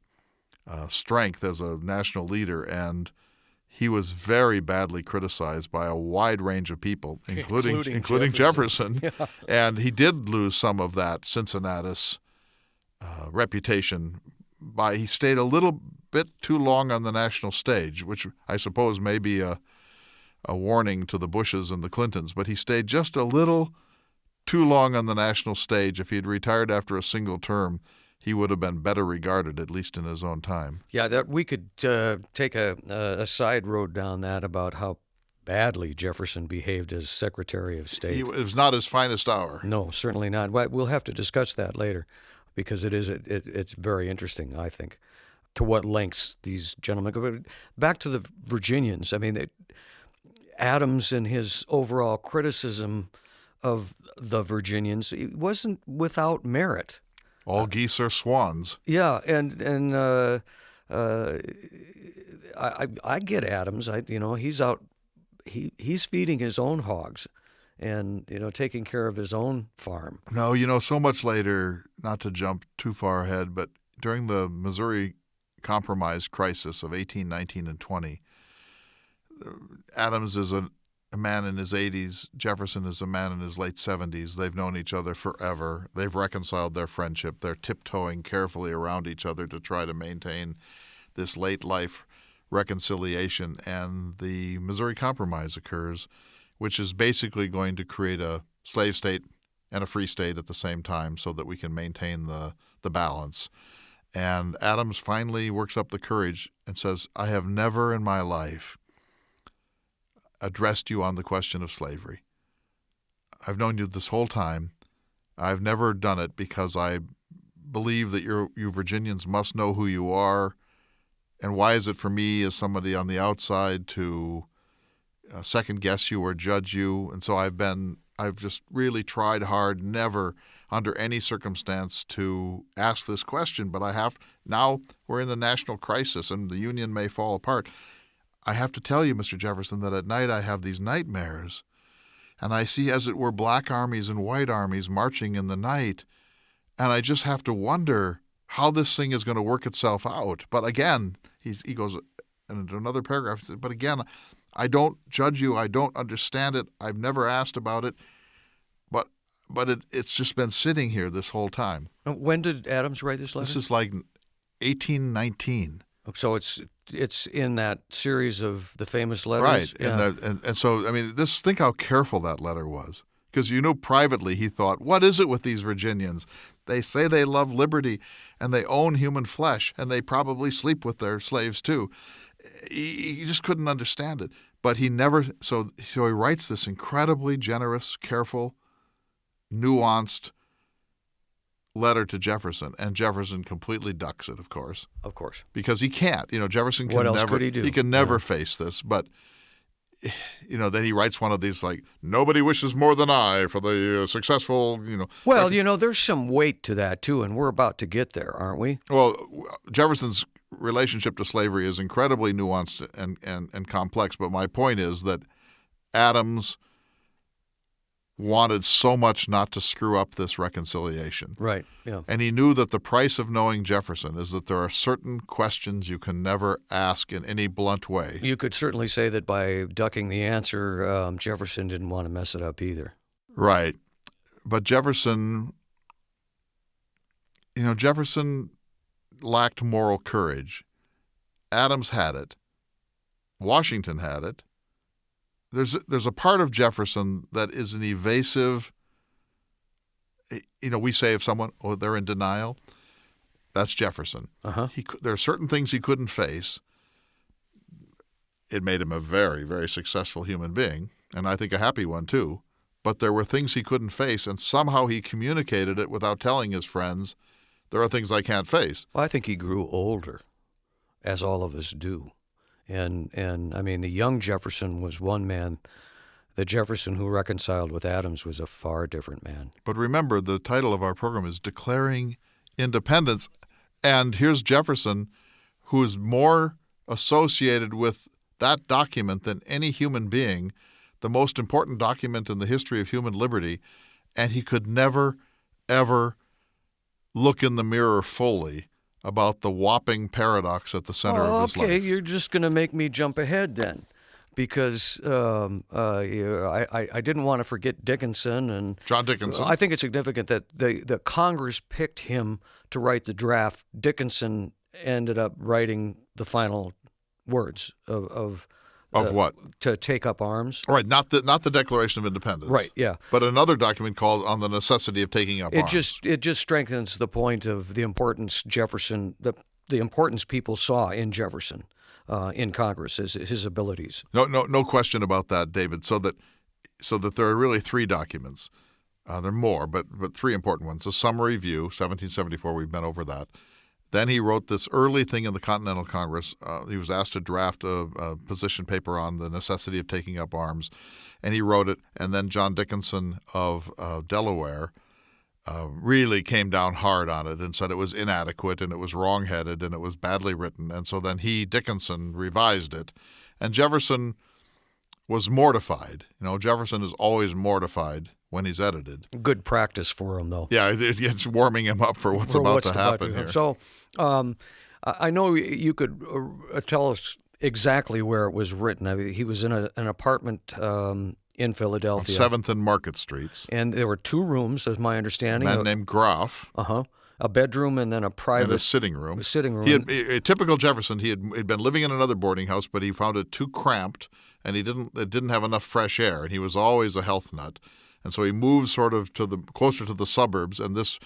strength as a national leader, and he was very badly criticized by a wide range of people, including Jefferson. Yeah. And he did lose some of that Cincinnatus reputation he stayed a little bit too long on the national stage, which I suppose may be a warning to the Bushes and the Clintons, but he stayed just a little too long on the national stage. If he had retired after a single term, he would have been better regarded, at least in his own time. Yeah, that we could take a side road down that about how badly Jefferson behaved as Secretary of State. It was not his finest hour. No, certainly not. We'll have to discuss that later, because it's very interesting, I think, to what lengths these gentlemen go. Back to the Virginians, I mean, Adams and his overall criticism of the Virginians, it wasn't without merit. All geese are swans. Yeah, and I get Adams. He's out. He's feeding his own hogs, and taking care of his own farm. No, so much later. Not to jump too far ahead, but during the Missouri Compromise crisis of 1819 and 20, Adams is a man in his 80s. Jefferson is a man in his late 70s. They've known each other forever. They've reconciled their friendship. They're tiptoeing carefully around each other to try to maintain this late life reconciliation. And the Missouri Compromise occurs, which is basically going to create a slave state and a free state at the same time so that we can maintain the balance. And Adams finally works up the courage and says, I have never in my life addressed you on the question of slavery. I've known you this whole time. I've never done it because I believe that you Virginians must know who you are. And why is it for me as somebody on the outside to second guess you or judge you? And so I've just really tried hard, never under any circumstance to ask this question, but now we're in the national crisis and the Union may fall apart. I have to tell you, Mr. Jefferson, that at night I have these nightmares, and I see, as it were, black armies and white armies marching in the night, and I just have to wonder how this thing is going to work itself out. But again, he goes into another paragraph, but again, I don't judge you. I don't understand it. I've never asked about it, but it's just been sitting here this whole time. When did Adams write this letter? This is like 1819. So it's in that series of the famous letters, right? Yeah. And so I mean, think how careful that letter was, because privately he thought, what is it with these Virginians? They say they love liberty, and they own human flesh, and they probably sleep with their slaves too. He just couldn't understand it, but he never. So he writes this incredibly generous, careful, nuanced letter to Jefferson, and Jefferson completely ducks it, of course. Of course. Because he can't. Jefferson can what else never could he do? He can never face this. But then he writes one of these like, nobody wishes more than I for the successful, Well, there's some weight to that too, and we're about to get there, aren't we? Well, Jefferson's relationship to slavery is incredibly nuanced and complex, but my point is that Adams wanted so much not to screw up this reconciliation. Right, yeah. And he knew that the price of knowing Jefferson is that there are certain questions you can never ask in any blunt way. You could certainly say that by ducking the answer, Jefferson didn't want to mess it up either. Right. But Jefferson lacked moral courage. Adams had it. Washington had it. There's a part of Jefferson that is an evasive. We say of someone, they're in denial. That's Jefferson. Uh-huh. There are certain things he couldn't face. It made him a very, very successful human being, and I think a happy one too. But there were things he couldn't face, and somehow he communicated it without telling his friends, there are things I can't face. Well, I think he grew older, as all of us do. And I mean, the young Jefferson was one man. The Jefferson who reconciled with Adams was a far different man. But remember, the title of our program is Declaring Independence. And here's Jefferson, who is more associated with that document than any human being, the most important document in the history of human liberty, and he could never, ever look in the mirror fully about the whopping paradox at the center of his life. Okay, you're just going to make me jump ahead then, because I didn't want to forget Dickinson and John Dickinson. I think it's significant that the Congress picked him to write the draft. Dickinson ended up writing the final words of what? To take up arms. Right, not the Declaration of Independence. Right, yeah. But another document called On the Necessity of Taking Up Arms. It just strengthens the point of the importance Jefferson, the importance people saw in Jefferson, in Congress, his abilities. No question about that, David. So that there are really three documents. There are more, but three important ones. A summary view, 1774. We've been over that. Then he wrote this early thing in the Continental Congress. He was asked to draft a position paper on the necessity of taking up arms, and he wrote it. And then John Dickinson of Delaware really came down hard on it and said it was inadequate and it was wrong-headed and it was badly written. And so then Dickinson, revised it. And Jefferson was mortified. Jefferson is always mortified when he's edited. Good practice for him, though. Yeah, it's warming him up for what's about to happen here. So I know you could tell us exactly where it was written. I mean, he was in an apartment in Philadelphia. 7th and Market Streets. And there were two rooms, as my understanding. A man named Graf. A bedroom and then a private... And a sitting room. A typical Jefferson, he'd been living in another boarding house, but he found it too cramped, and it didn't have enough fresh air, and he was always a health nut. And so he moved sort of closer to the suburbs, and this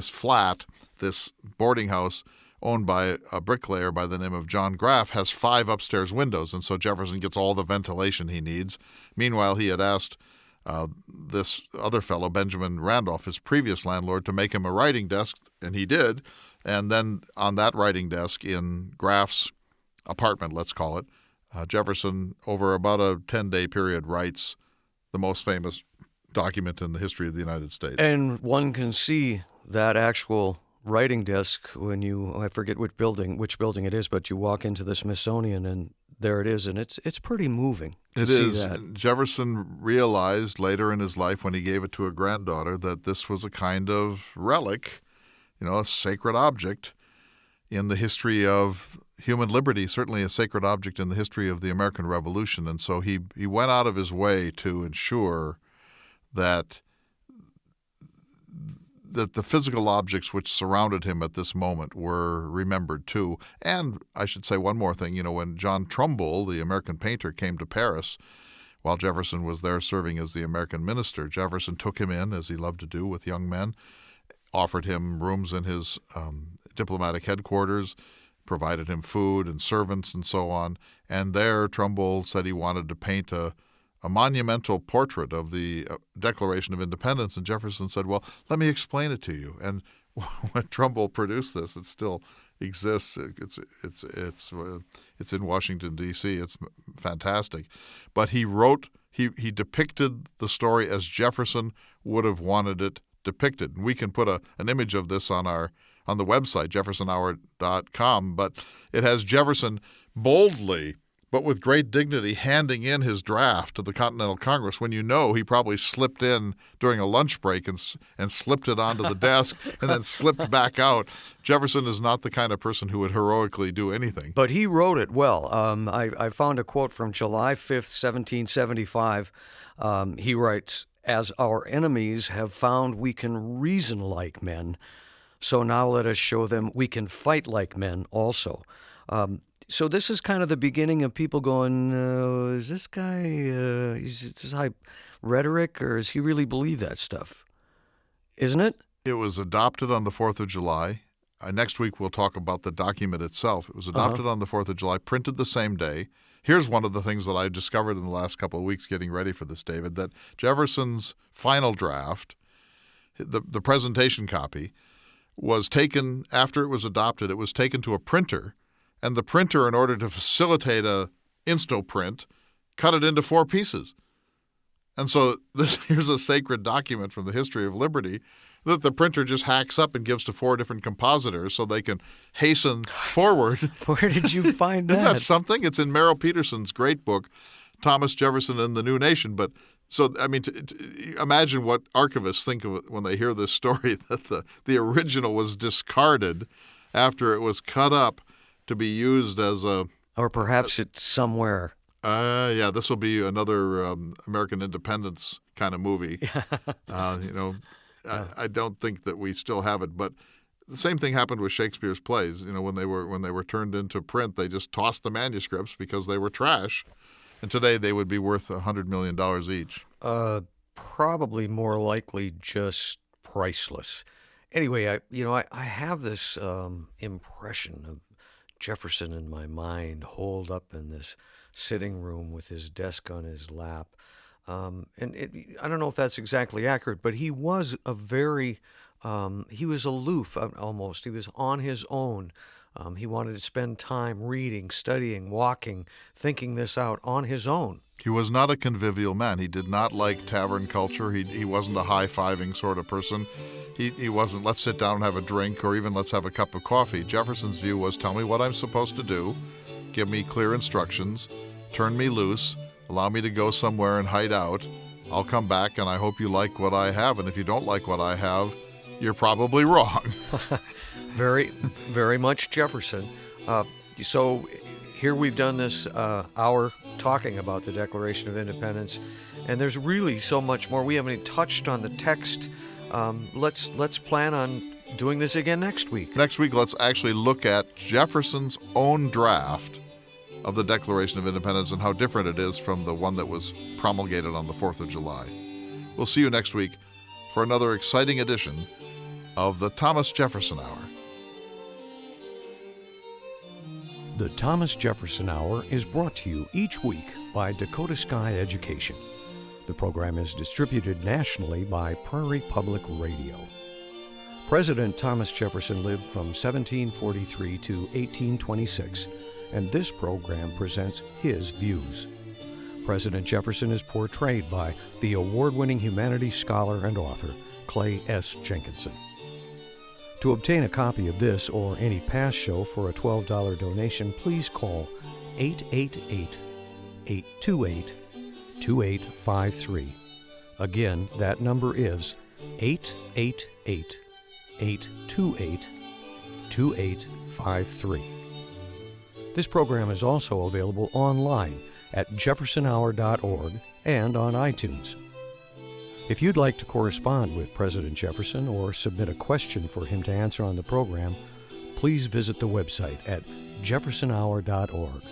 flat, this boarding house owned by a bricklayer by the name of John Graf, has 5 upstairs windows, and so Jefferson gets all the ventilation he needs. Meanwhile, he had asked this other fellow, Benjamin Randolph, his previous landlord, to make him a writing desk, and he did. And then on that writing desk in Graf's apartment, let's call it, Jefferson, over about a 10-day period, writes the most famous document in the history of the United States. And one can see that actual writing desk when I forget which building it is, but you walk into the Smithsonian and there it is, and it's pretty moving to see that. Jefferson realized later in his life when he gave it to a granddaughter that this was a kind of relic, a sacred object in the history of human liberty, certainly a sacred object in the history of the American Revolution. And so he went out of his way to ensure that the physical objects which surrounded him at this moment were remembered too. And I should say one more thing. When John Trumbull, the American painter, came to Paris while Jefferson was there serving as the American minister, Jefferson took him in, as he loved to do with young men, offered him rooms in his diplomatic headquarters, provided him food and servants and so on. And there Trumbull said he wanted to paint a monumental portrait of the Declaration of Independence. And Jefferson said, well, let me explain it to you. And when Trumbull produced this, it still exists. It's in Washington, D.C. It's fantastic. But he depicted the story as Jefferson would have wanted it depicted. And we can put an image of this on the website, jeffersonhour.com, but it has Jefferson boldly but with great dignity handing in his draft to the Continental Congress when he probably slipped in during a lunch break and slipped it onto the desk and then slipped back out. Jefferson is not the kind of person who would heroically do anything. But he wrote it well. I found a quote from July 5th, 1775. He writes, "As our enemies have found we can reason like men, so now let us show them we can fight like men also." So this is kind of the beginning of people going, is this guy, is this high rhetoric, or does he really believe that stuff? Isn't it? It was adopted on the 4th of July. Next week we'll talk about the document itself. It was adopted on the 4th of July, printed the same day. Here's one of the things that I discovered in the last couple of weeks getting ready for this, David, that Jefferson's final draft, the presentation copy, was taken, after it was adopted, it was taken to a printer. And the printer, in order to facilitate a Instaprint, cut it into 4 pieces. And so here's a sacred document from the history of liberty that the printer just hacks up and gives to 4 different compositors so they can hasten forward. Where did you find that? Isn't that something? It's in Merrill Peterson's great book, Thomas Jefferson and the New Nation. But so, I mean, imagine what archivists think of it when they hear this story, that the original was discarded after it was cut up to be used as a... Or perhaps it's somewhere. Yeah, this will be another American independence kind of movie. I don't think that we still have it, but the same thing happened with Shakespeare's plays. When they were turned into print, they just tossed the manuscripts because they were trash. And today they would be worth $100 million each. Probably more likely just priceless. Anyway, I have this impression of Jefferson in my mind, holed up in this sitting room with his desk on his lap. I don't know if that's exactly accurate, but he was he was aloof almost. He was on his own. He wanted to spend time reading, studying, walking, thinking this out on his own. He was not a convivial man. He did not like tavern culture. He wasn't a high-fiving sort of person. He wasn't, let's sit down and have a drink, or even let's have a cup of coffee. Jefferson's view was, tell me what I'm supposed to do, give me clear instructions, turn me loose, allow me to go somewhere and hide out. I'll come back, and I hope you like what I have. And if you don't like what I have, you're probably wrong. Very, very much Jefferson. So here we've done this hour talking about the Declaration of Independence, and there's really so much more. We haven't even touched on the text. Let's plan on doing this again next week. Next week, let's actually look at Jefferson's own draft of the Declaration of Independence and how different it is from the one that was promulgated on the 4th of July. We'll see you next week for another exciting edition of the Thomas Jefferson Hour. The Thomas Jefferson Hour is brought to you each week by Dakota Sky Education. The program is distributed nationally by Prairie Public Radio. President Thomas Jefferson lived from 1743 to 1826, and this program presents his views. President Jefferson is portrayed by the award-winning humanities scholar and author, Clay S. Jenkinson. To obtain a copy of this or any past show for a $12 donation, please call 888-828-2853. Again, that number is 888-828-2853. This program is also available online at jeffersonhour.org and on iTunes. If you'd like to correspond with President Jefferson or submit a question for him to answer on the program, please visit the website at jeffersonhour.org.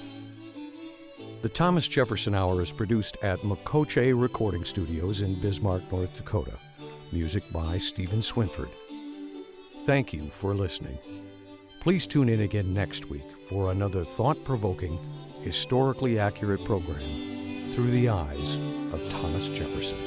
The Thomas Jefferson Hour is produced at Makoche Recording Studios in Bismarck, North Dakota. Music by Stephen Swinford. Thank you for listening. Please tune in again next week for another thought-provoking, historically accurate program through the eyes of Thomas Jefferson.